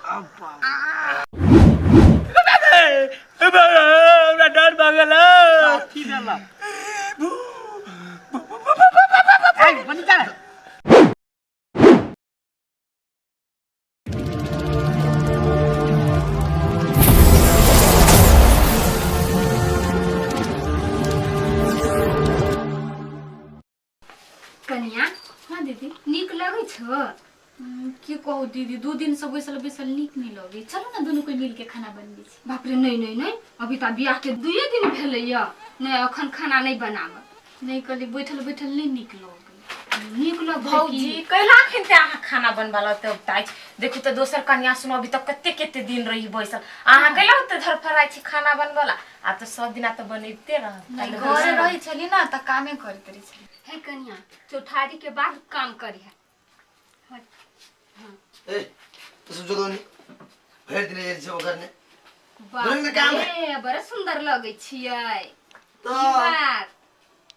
डर भागल की देला ए बंद कर कनिया हाँ दीदी नीक लगे छ की कहू दीदी 2 दिन से बैसल बैसल नीक नहीं लगे चलो ना दोनों कोई मिल के खाना बनबे छी बाप रे नहीं अभी त बियाह के 2 दिन भेले या नहीं अखन खाना नहीं बनाब नहीं कहली बैठल बैठल नहीं नीक लग भौजी कैला खन ते आहा खाना बनबाला तब ताई देखू त दोसर कन्या सुनो अभी तक कते दिन रही बैसल आहा कैला त धर फराई छी खाना बनबाला आ त सब दिना त बनैते रह घर रही छली ना त कामे करते रही छली हे कन्या चौठारी के बाद काम करी है ए तो समझो तो नहीं भेड़ दिन ये सब करने बाप काम रे बड़ा सुंदर लगे छियै तो ई बात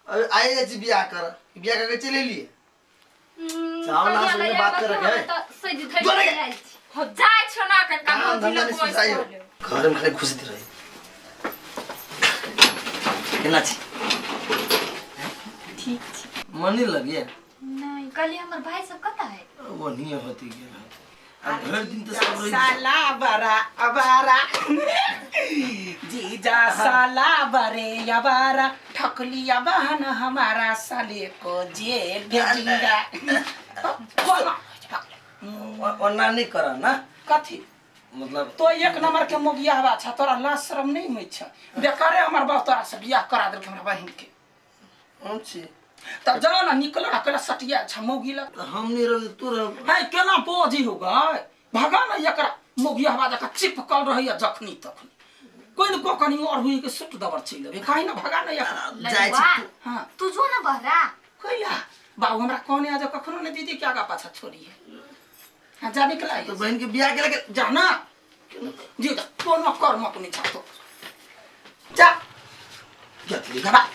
अब आए जा बियाह करके चले लिए चावल ना सुन बात कर रखे तो सजी धरि आइल छी हो जाय छ ना कन काम हाँ, भौजी धंधा लोग नहीं सुधाई हो। घर में खाली खुशी थी रही कितना छी ठीक छी मनी लगे नहीं कल हमर भाई सब कता है वो नहीं होती गेल अब हर दिन तो सब रही साला बरा अबारा जीजा साला बरे अबारा ठकलिया बहन हमारा साले को जेल भेजिया वरना नहीं करा ना कथी मतलब तो एक नंबर के मौगियाहबा छ तोरा लाज शरम नहीं होइ छ बेकारे हमर बाप तोरा से बियाह करा देलक हमरा बहिन के हम छी तब जाओ ना निकल ना कला सटिया छ मौगी लग हम नहीं रह तू रह है केना पोजी हो गए भगा ना एकरा मौगियाहबा जका चिपकल रहैया जखनी तखनी कोई न को कनी और हुई के सुट दबर छिल देबे काहे ना भगा ना एकरा जाय छी हां तू जो ना बहरा कोइला बाबू हमरा कोने आज कखनो ने दीदी के आगा पाछा छोड़ी है हां जा निकला तो बहन के बियाह के लगे जाना जी तो न कर मत नहीं चाहतो जा गति गबा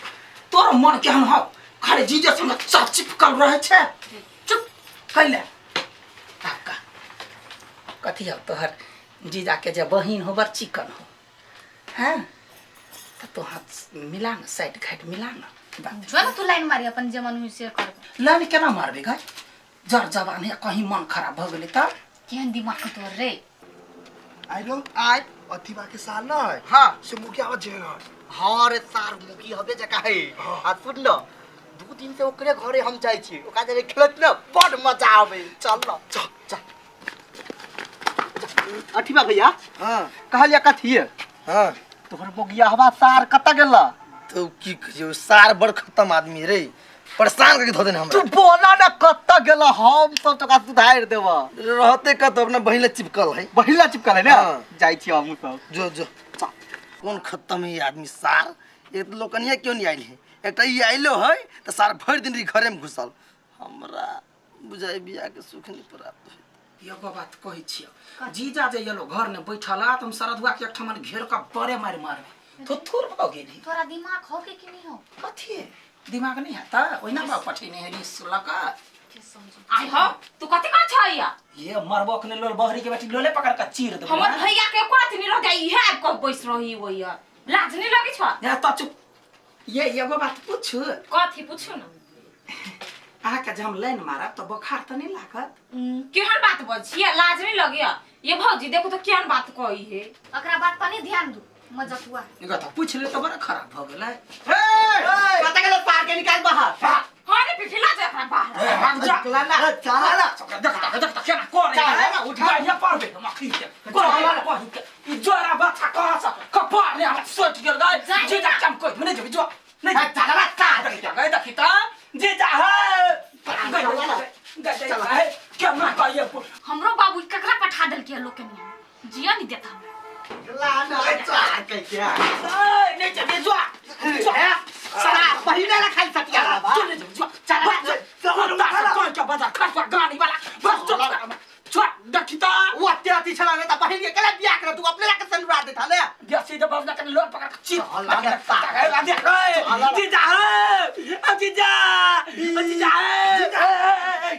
तोर मन केहन हो खाली जीजे संग चाप चिपकल रहे छे चुप कैले काका कथी हो तोहर जीजा के जे बहिन हो बर चिकन हो हैं तो हाथ मिला ना साइड घाट मिला ना बात जो ना तू लाइन मारी अपन जे मन में से कर लाइन केना मारबे गाय जर जवान है कहीं मन खराब भ गेले त केहन दिमाग के तोर रे आई नो आई अथिबा के साल न है हाँ से मुखिया आवाज जे न हाँ रे सार मुखी हबे जका है आ सुन न 2 दिन से ओकरे घरे हम जाई छी ओका जरे खेलत न बड़ मजा आवे चल न चल अठीबा भैया हां कहलिया कथी है हां तोहर मौगियाहबा सार कत गेला तो की कहियो सार बड़ खत्म आदमी रे परेशान करके धो देने तू हमरा बोला न कत गेला हम सब तोका सुधार देबा रहते का तो अपना बहिन ले चिपकल है पहिला चिपकल है ना हाँ। जाई छी हम सब जो कौन खत्म है ये आदमी सार ये तो लोकनिया क्यों नहीं आइल है एकटा ई आइलो है तो सार भर दिन घरे में घुसल हमरा बुझाई बियाह के सुख नहीं प्राप्त है एगो बात कहै छियो जीजा जे येलो घर ने बैठला त हम सरदुआ के एकठमन घेर का बड़े मार मारबे तो थोर भ गेली तोरा दिमाग हो के कि नहीं हो कथी दिमाग नहीं आता ओइना बा पठिने है रिस लका के समझ आई हो तू कथि का छइया ये मरबो के लोल बहरी के बेटी लोले पकड़ के चीर दे हमर भैया के कोना थी रह गई है को बैस रही होइया लाज नहीं लगे छ या त चुप ये एगो बात पूछू कथि पूछू न आ के जब हम लाइन मारब तो बुखार त नहीं लागत केहन बात बजिया लाज नहीं लगे ये भौजी देखो तो केहन बात कही है अकरा बात पर नहीं ध्यान दू मजाक हुआ एगो त पूछ ले तो बड़ा खराब भ गेलै कत गेला पार के निकाल बाहर हां रे पिछला जा बाहर भाग जा चला ना चला देख केना करे उठ जा या पर बे मखी के कोला कोही के ई जोरा बाछा कहा छ कपार ने हम सोच गेल गाय जे जा चम कोई मने जे जो नहीं चला ता गए देखि त जे जा है चला है क्या ना कहिए हमरो बाबू ककरा पठा देल के लोग के नहीं जिया नहीं देता ला ना चार के क्या नहीं चले जो सारा पहिला ला खाली सटिया बा चला चला कोई का बाजार खा गानी वाला बस चल छोड़ दखिता वो अत्याती छला ने त पहिली केला बिया कर तू अपने ला के सनुरा दे थाले जैसे जब बाबू का लोट पकड़ के चीर अल्लाह ने ला दे जीजा जीजा जीजा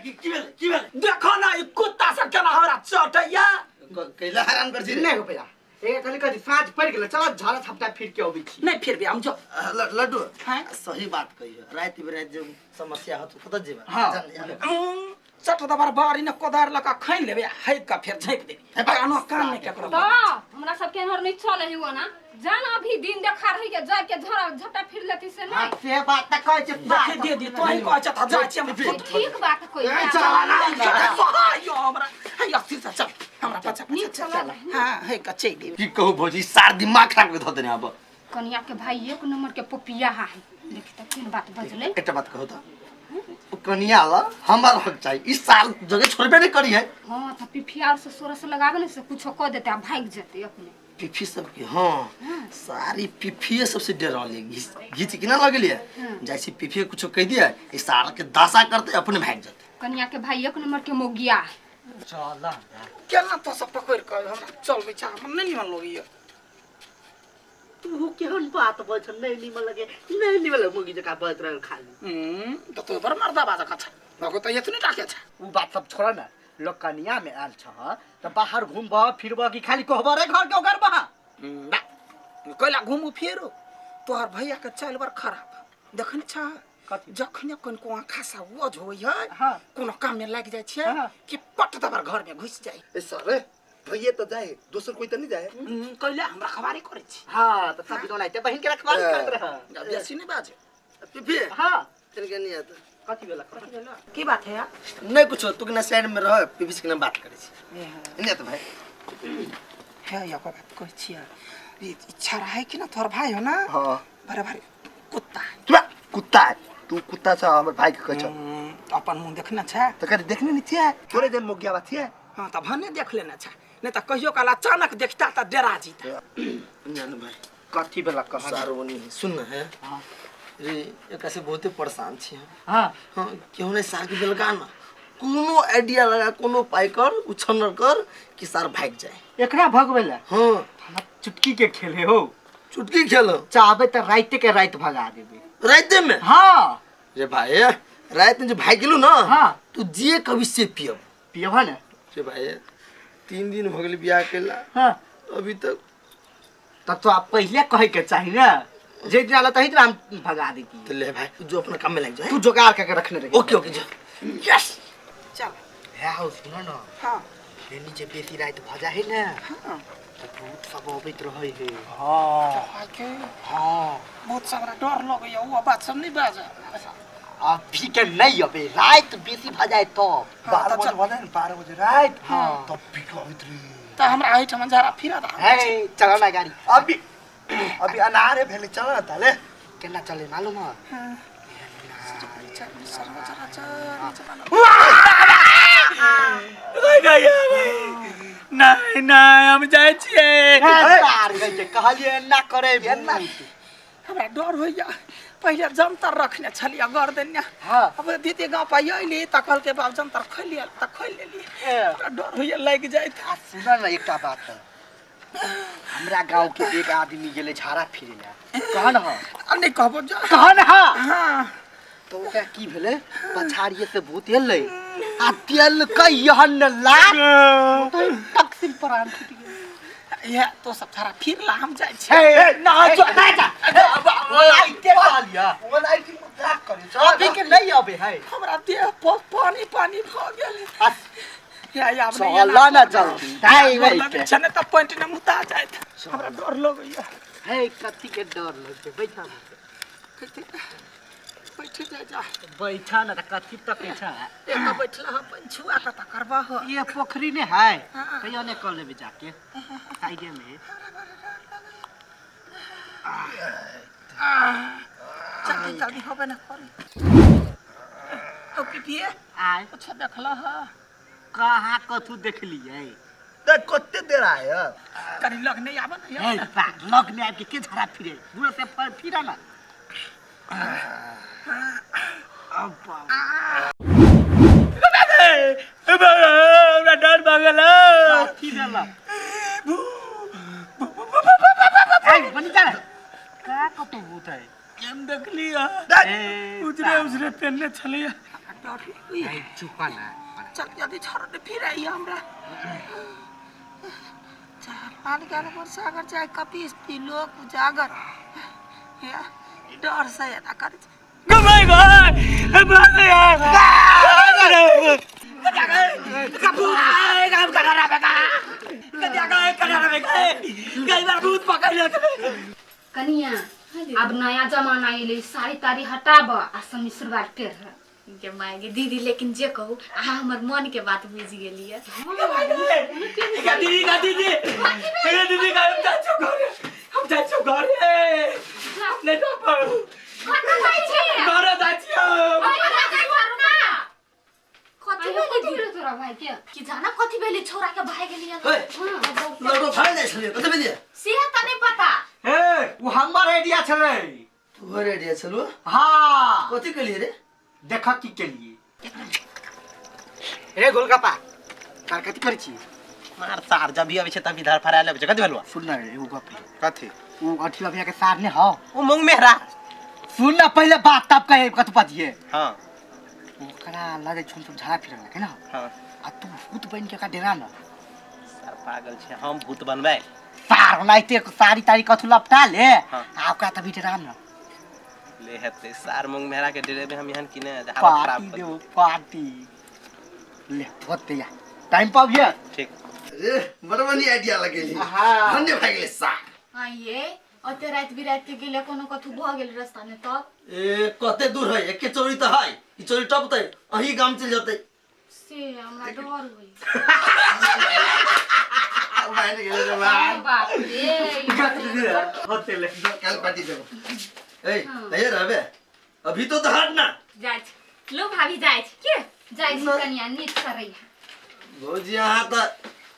की भेल देखो ना ये कुत्ता सब केना हमरा चटैया कैला हैरान कर छी रे नहीं हो पैया एक खाली कथी साँझ पड़ गेल चल झाड़ा झपटा फिर के अबै छी नहीं फिर भी हम जो लड्डू हाँ? सही बात कही रात बिरात जो समस्या हो तो कत जेबा हाँ। सट दबार बारी न कोदार लगा खैन लेबे है का फिर झैप देबे कानो काम नहीं केकरो तो हमरा सब के हर नहीं चले हुआ ना जान अभी दिन देखा रही के जा के झरा झपटा फिर लेती से नहीं से बात त कहै छै देखे दे दी तो ही कहै छ त जाय छी हम ठीक बात कोई चला ना यो हमरा है अस्थिर से चल हमरा पछा चल हां है का चली की कहू भौजी सार दिमाग खराब कर धो देने अब कनिया के भाई एक नंबर के पपिया है देखि त तीन बात बजले एकटा बात कहू त कनिया ला हमार हक चाहिए इस साल जगह छोड़बे नहीं करी है हां त पिफिया से सोरा से लगावे ने से कुछो क देते भाग जेते अपने पिफी सब की हाँ सारी पिफिए सबसे डरा ले घीच के ना लगली है जैसे पिफिए कुछ कह दिया इस साल के दासा करते अपने भाग जाते कनिया के भाई एक नंबर के मौगिया चल केना तो सब पकड़ कर हमरा चल बिचा हम नहीं निमन लोग ये तू केहन बात बोल छ नहीं निमन लगे नहीं निमन लगे मुगी जका बात रह खाली तो बर मर्दा बाजा का छ भगो त यतनी टाके छ उ बात सब छोड़ ना लोग कनिया में आल छ त बाहर घूमबा फिरबा कि खाली कहबा रे घर के घर बा ना कइला घुमु फेरो तोहर भैया के चल बर खराब देखन छ जखने कोन को खासा वज होई है कोनो काम में लग जाय छे कि पट दबर घर में घुस जाय ए सर भैया तो जाए दोसर कोई तो नहीं जाए कइला हमरा खबरी करे छी हां त सब दोनाइते बहिन के रखवाली करत रह बेसी नहीं बाजे पिफी हां चल के नहीं आता कथि बेला की बात है यार नहीं कुछ तू के ना साइड में रह पिफी से बात करे छी नहीं तो भाई है या को बात कह छी ये इच्छा रहे कि ना तोहर भाई हो ना हां बराबर कुत्ता तू कुत्ता तू कुत्ता छ हमर भाई के कह अपन मुंह देखना छ तो कर देखने नहीं थिया थोड़े दिन मुगिया बात थिया हां त भने देख लेना छ नहीं त कहियो काला अचानक देखता त डरा जीता जान भाई कथि बेला कह सारवनी सुन न है हां रे एक से बहुते परेशान छी हां हां क्यों नहीं सार के बेलका ना कोनो आइडिया लगा कोनो पाई कर उछनर कर कि सार भाग जाए एकरा भगवेला हां हम चुटकी के खेले हो चुटकी खेलो चाहबे त राइते के राइत भगा देबे रात में हां रे भाई रात में जो भाग गेलू ना हां तू जे कभी से पियब पियबा ना रे भाई 3 दिन हो गेल बियाह केला हां अभी तक तो आप पहले कहे के चाहिए ना जे दिन आला तही तो हम भगा देती तो ले भाई तू जो अपना काम में लग जाए तू जुगाड़ करके रखने रहे ओके ओके जा यस चल है हो सुनो ना हां ये नीचे बेसी रात भजा है ना हां तो भूत सब अबैत रहे है हां के हां बहुत सारा डर लगे वो बात सब नहीं बाजा अभी के नहीं अबे रात बेसी भजाए तो 12 बजे बने 12 बजे रात हां तब पिको होइत रे त हमरा आइ ठमा जरा फिरा दा है चलो ना गाड़ी अभी अनार है भेले चल ना ताले केना चले मालूम है नहीं नहीं हम जाय छिए तार गई के कहलिए ना करे ना हमरा डर होइया पहिले जंतर रखने छलिया गर्दनिया हां अब दीदी गांव पाई आइली त कल के बाप जंतर खोलिया त खोल लेली हमरा डर होइया लाग जाय था सुना ना एकटा बात है हमरा गांव के एक आदमी गेले झाड़ा फिरेला कहन ह नहीं कहबो जा कहन ह हां तो ओकरा की भेले पछाड़िए से भूत एलै आ तेल कहियन लाग तकसीम प्राण छूट गेल ये तो सब थारा फिर ला हम जाय छी ना जा ओलाइते कहलिया ओलाइते मजाक करे अभी के नहीं अबे है हमरा देह पानी पानी भ गेल या अब चला ना जल्दी दाई भाई छने त पॉइंट न मुता जात हमरा डर लगइया है कथि के डर लगते बैठा बैठ जा बैठा ना कथि तक बैठा एक बैठला ह पंछुआ का त करबा ह ये पोखरी ने है कहियो ने कर लेबे जाके साइडे में जल्दी जल्दी होबे ना करी ओके पिए आय अच्छा देखला ह कहाँ कथु देख लिए त कत्ते देर आयो करी लग नहीं आबे ना ए लग में आके के झाड़ा फिरे दूर से फिरा ना हमरा डर भागल की देला ए बन जा का कतो भूत है हम देखली ह उजरे उजरे पहनने छलिया ए चुपा ना चल जल्दी छोड़ दे फिर आई हमरा चार लाल गल सागर चाहे कपीस पी लोग उजागर या डर से ना कर कमाई भाई भाई यार काम करा बेटा कई बार भूत पकड़ ले कनिया अब नया जमाना आइले साड़ी तारी हटाब आ समी शुरुआत कर के मायगे दीदी लेकिन जे कहू अहाँ हमर मन के बात बुझ गेलिए दीदी का हम जा छो घर ले तो पर घर दाचियो कथि भेले तोरा भाई के कि जाना कथि भेले छोरा के भाई गेलिए लड़को फाड़ दे छलिए कते भेलिए से त नै पता ए वो हमर आइडिया छले तू रेडिया छलु हां कथि कलिए रे देखा की केलिए रे गोलगप्पा तार कथि करै छी मार सार जब भी आबै छै तब इधर फरा लेबै कथि भेलवा सुन ना रे एगो गप कथि वो अठिया भैया के सार ने हो वो मंग मेहरा सुन ना पहले बात तब कहे कथि पतिए हां ओकरा लगे छुम छुम झाड़ा फिरल के ना हां आ तू भूत बन के का डेरा ना सर पागल छै हम भूत बनबै सार ओनाइते सारी तारी कथु लपटा ले आ ओकरा तभी डेरा ना ले हेते सार मंग मेहरा के डेरे में हम यहन किने हवा खराब कर दे पार्टी ले होते या टाइम पा भैया ठीक रे बड़बनी आइडिया लगेली हां धन्य भाई गेले सा आइए अते रात बिरात के गेले कोनो कथु भ गेल रास्ता में तब ए कते दूर है एके चोरी त है ई चोरी टपतै अही गाम चल जतै से हमरा डर होई भाई ने गेले रे बाप रे होते ले कल पार्टी देबो ए तैयार रहबे अभी तो हट ना जाय लो भाभी जाय के जाय कनिया नीक से रही भौजी यहाँ त